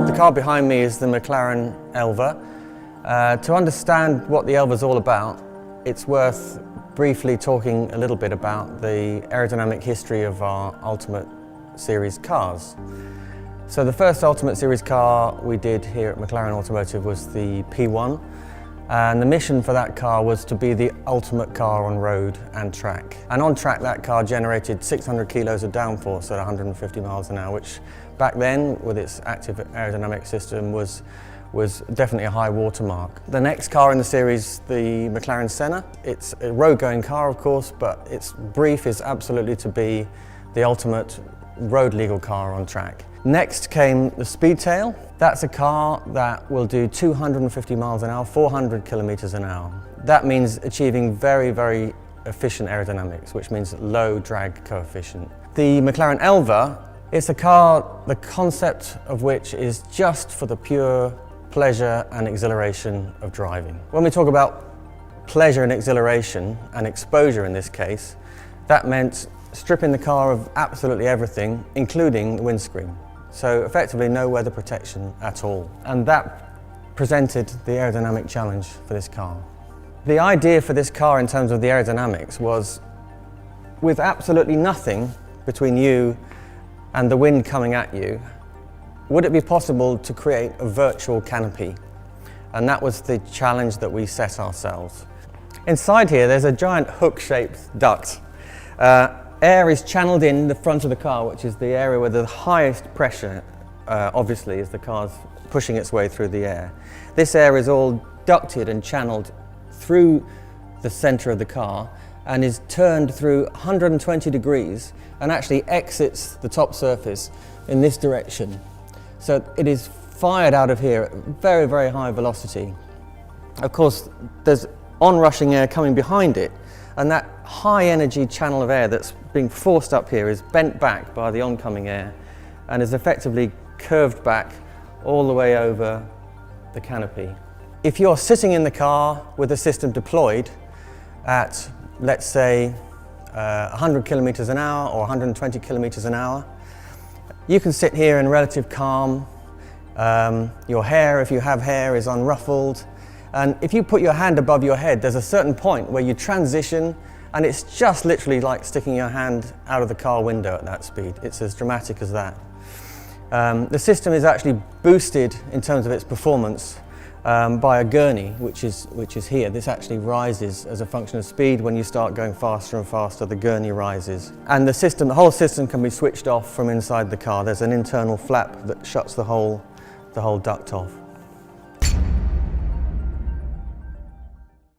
The car behind me is the McLaren Elva. To understand what the Elva is all about, it's worth briefly talking a little bit about the aerodynamic history of our Ultimate Series cars. So the first Ultimate Series car we did here at McLaren Automotive was the P1, and the mission for that car was to be the ultimate car on road and track. And on track that car generated 600 kilos of downforce at 150 miles an hour, which back then, with its active aerodynamic system, was definitely a high watermark. The next car in the series, the McLaren Senna, it's a road-going car of course, but its brief is absolutely to be the ultimate road-legal car on track. Next came the Speedtail. That's a car that will do 250 miles an hour, 400 kilometers an hour. That means achieving very, very efficient aerodynamics, which means low drag coefficient. The McLaren Elva, it's a car, the concept of which is just for the pure pleasure and exhilaration of driving. When we talk about pleasure and exhilaration, and exposure in this case, that meant stripping the car of absolutely everything, including the windscreen. So effectively no weather protection at all. And that presented the aerodynamic challenge for this car. The idea for this car in terms of the aerodynamics was, with absolutely nothing between you and the wind coming at you, would it be possible to create a virtual canopy? And that was the challenge that we set ourselves. Inside here there's a giant hook-shaped duct. Air is channeled in the front of the car, which is the area where the highest pressure, obviously, as the car's pushing its way through the air. This air is all ducted and channeled through the center of the car and is turned through 120 degrees and actually exits the top surface in this direction. So it is fired out of here at very, very high velocity. Of course, there's onrushing air coming behind it, and that high energy channel of air that's being forced up here is bent back by the oncoming air and is effectively curved back all the way over the canopy. If you're sitting in the car with the system deployed at, let's say, 100 kilometers an hour or 120 kilometers an hour, you can sit here in relative calm. Your hair, if you have hair, is unruffled. And if you put your hand above your head, there's a certain point where you transition, and it's just literally like sticking your hand out of the car window at that speed. It's as dramatic as that. The system is actually boosted in terms of its performance by a gurney, which is here. This actually rises as a function of speed. When you start going faster and faster, the gurney rises. And the whole system can be switched off from inside the car. There's an internal flap that shuts the whole duct off.